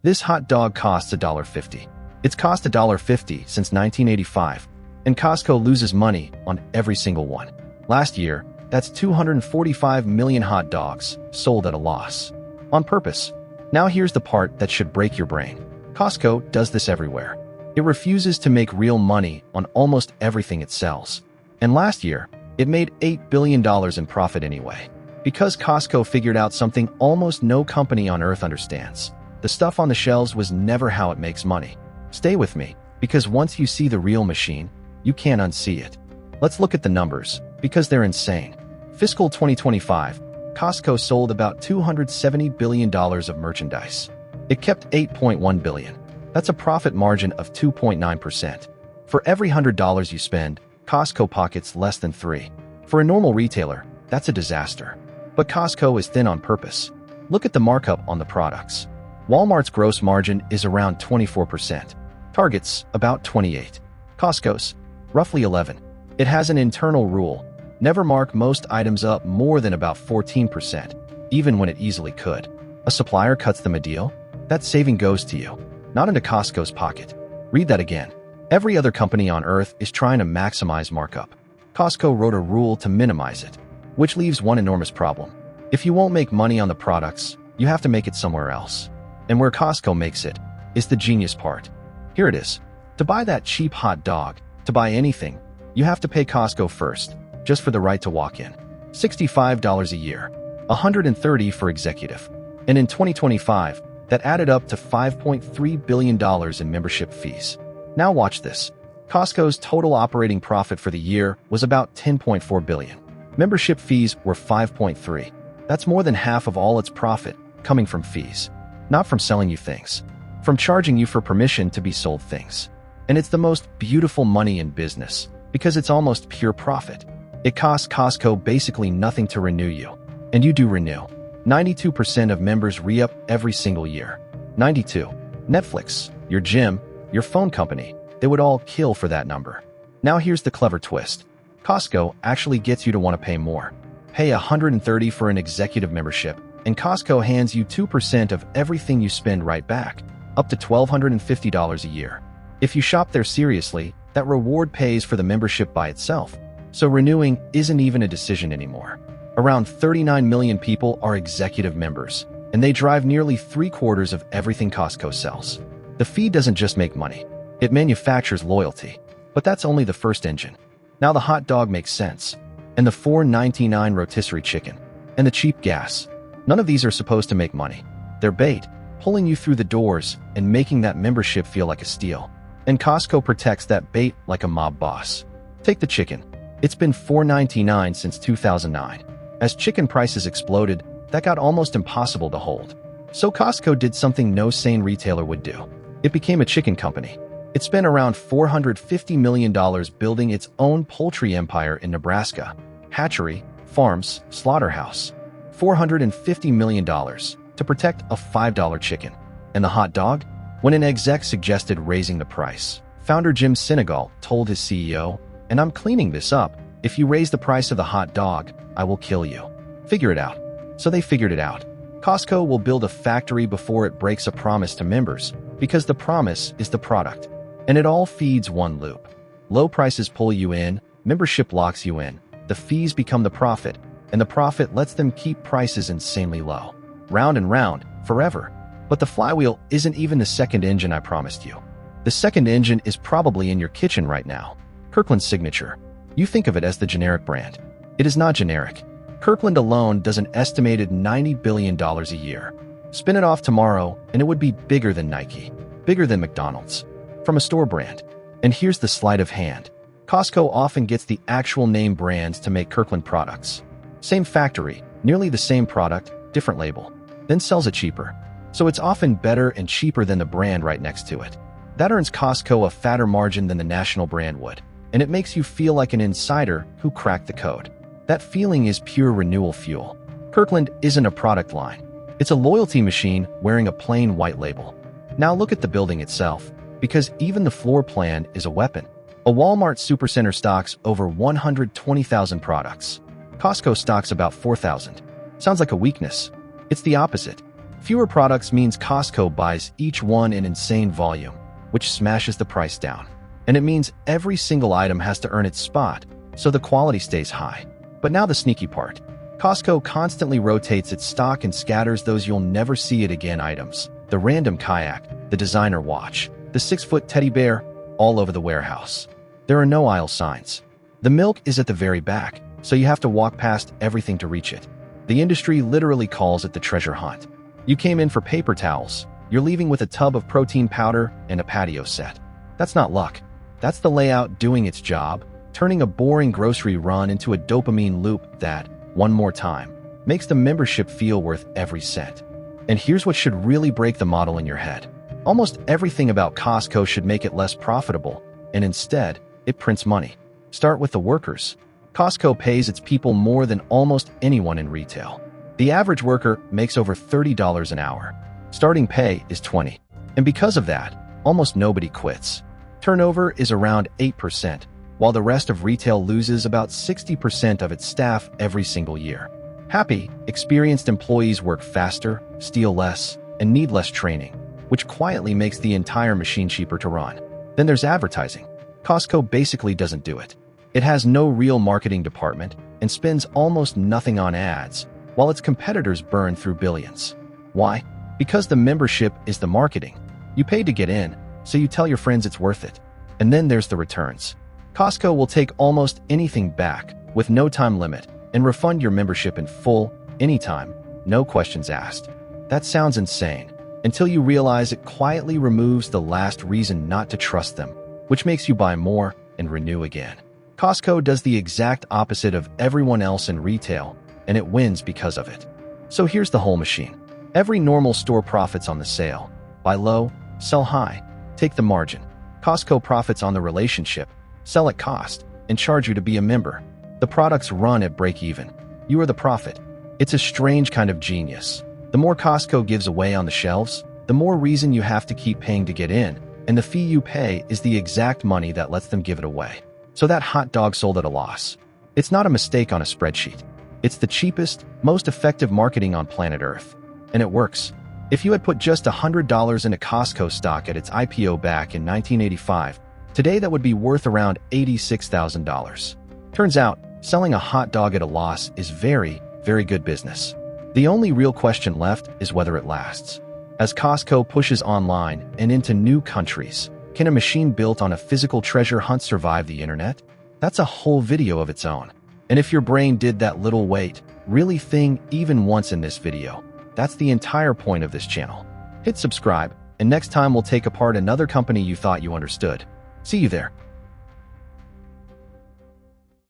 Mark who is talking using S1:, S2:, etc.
S1: This hot dog costs $1.50. It's cost $1.50 since 1985, and Costco loses money on every single one. Last year, that's 245 million hot dogs sold at a loss. On purpose. Now here's the part that should break your brain. Costco does this everywhere. It refuses to make real money on almost everything it sells. And last year, it made $8 billion in profit anyway. Because Costco figured out something almost no company on earth understands. The stuff on the shelves was never how it makes money. Stay with me, because once you see the real machine, you can't unsee it. Let's look at the numbers, because they're insane. Fiscal 2025, Costco sold about $270 billion of merchandise. It kept $8.1 billion. That's a profit margin of 2.9%. For every $100 you spend, Costco pockets less than $3. For a normal retailer, that's a disaster. But Costco is thin on purpose. Look at the markup on the products. Walmart's gross margin is around 24%. Target's about 28%. Costco's roughly 11%. It has an internal rule: never mark most items up more than about 14%, even when it easily could. A supplier cuts them a deal? That saving goes to you, not into Costco's pocket. Read that again. Every other company on earth is trying to maximize markup. Costco wrote a rule to minimize it, which leaves one enormous problem. If you won't make money on the products, you have to make it somewhere else. And where Costco makes it is the genius part. Here it is. To buy that cheap hot dog, to buy anything, you have to pay Costco first, just for the right to walk in. $65 a year, $130 for executive. And in 2025, that added up to $5.3 billion in membership fees. Now watch this. Costco's total operating profit for the year was about $10.4 billion. Membership fees were $5.3. That's more than half of all its profit coming from fees. Not from selling you things, from charging you for permission to be sold things. And it's the most beautiful money in business, because it's almost pure profit. It costs Costco basically nothing to renew you. And you do renew. 92% of members re-up every single year. 92. Netflix, your gym, your phone company, they would all kill for that number. Now here's the clever twist. Costco actually gets you to want to pay more. Pay $130 for an executive membership, and Costco hands you 2% of everything you spend right back, up to $1,250 a year. If you shop there seriously, that reward pays for the membership by itself. So renewing isn't even a decision anymore. Around 39 million people are executive members, and they drive nearly 3/4 of everything Costco sells. The fee doesn't just make money. It manufactures loyalty. But that's only the first engine. Now the hot dog makes sense. And the $4.99 rotisserie chicken. And the cheap gas. None of these are supposed to make money. They're bait, pulling you through the doors and making that membership feel like a steal. And Costco protects that bait like a mob boss. Take the chicken. It's been $4.99 since 2009. As chicken prices exploded, that got almost impossible to hold. So Costco did something no sane retailer would do. It became a chicken company. It spent around $450 million building its own poultry empire in Nebraska. Hatchery, farms, slaughterhouse. $450 million to protect a $5 chicken. And the hot dog? When an exec suggested raising the price, founder Jim Sinegal told his CEO, "And I'm cleaning this up. If you raise the price of the hot dog, I will kill you. Figure it out." So they figured it out. Costco will build a factory before it breaks a promise to members, because the promise is the product. And it all feeds one loop. Low prices pull you in, membership locks you in, the fees become the profit, and the profit lets them keep prices insanely low. Round and round, forever. But the flywheel isn't even the second engine I promised you. The second engine is probably in your kitchen right now. Kirkland's Signature. You think of it as the generic brand. It is not generic. Kirkland alone does an estimated $90 billion a year. Spin it off tomorrow, and it would be bigger than Nike, bigger than McDonald's, from a store brand. And here's the sleight of hand. Costco often gets the actual name brands to make Kirkland products. Same factory, nearly the same product, different label, then sells it cheaper. So it's often better and cheaper than the brand right next to it. That earns Costco a fatter margin than the national brand would, and it makes you feel like an insider who cracked the code. That feeling is pure renewal fuel. Kirkland isn't a product line. It's a loyalty machine wearing a plain white label. Now look at the building itself, because even the floor plan is a weapon. A Walmart Supercenter stocks over 120,000 products. Costco stocks about 4,000. Sounds like a weakness. It's the opposite. Fewer products means Costco buys each one in insane volume, which smashes the price down. And it means every single item has to earn its spot, so the quality stays high. But now the sneaky part. Costco constantly rotates its stock and scatters those you'll never see it again items. The random kayak, the designer watch, the 6-foot teddy bear, all over the warehouse. There are no aisle signs. The milk is at the very back, so you have to walk past everything to reach it. The industry literally calls it the treasure hunt. You came in for paper towels. You're leaving with a tub of protein powder and a patio set. That's not luck. That's the layout doing its job, turning a boring grocery run into a dopamine loop that, one more time, makes the membership feel worth every cent. And here's what should really break the model in your head. Almost everything about Costco should make it less profitable, and instead, it prints money. Start with the workers. Costco pays its people more than almost anyone in retail. The average worker makes over $30 an hour. Starting pay is $20. And because of that, almost nobody quits. Turnover is around 8%, while the rest of retail loses about 60% of its staff every single year. Happy, experienced employees work faster, steal less, and need less training, which quietly makes the entire machine cheaper to run. Then there's advertising. Costco basically doesn't do it. It has no real marketing department and spends almost nothing on ads, while its competitors burn through billions. Why? Because the membership is the marketing. You paid to get in, so you tell your friends it's worth it. And then there's the returns. Costco will take almost anything back, with no time limit, and refund your membership in full, anytime, no questions asked. That sounds insane, until you realize it quietly removes the last reason not to trust them, which makes you buy more and renew again. Costco does the exact opposite of everyone else in retail, and it wins because of it. So here's the whole machine. Every normal store profits on the sale. Buy low, sell high, take the margin. Costco profits on the relationship, sell at cost, and charge you to be a member. The products run at break-even. You are the profit. It's a strange kind of genius. The more Costco gives away on the shelves, the more reason you have to keep paying to get in, and the fee you pay is the exact money that lets them give it away. So that hot dog sold at a loss. It's not a mistake on a spreadsheet. It's the cheapest, most effective marketing on planet Earth. And it works. If you had put just $100 into Costco stock at its IPO back in 1985, today that would be worth around $86,000. Turns out, selling a hot dog at a loss is very, very good business. The only real question left is whether it lasts. As Costco pushes online and into new countries, can a machine built on a physical treasure hunt survive the internet? That's a whole video of its own. And if your brain did that little wait, really thing even once in this video, that's the entire point of this channel. Hit subscribe, and next time we'll take apart another company you thought you understood. See you there.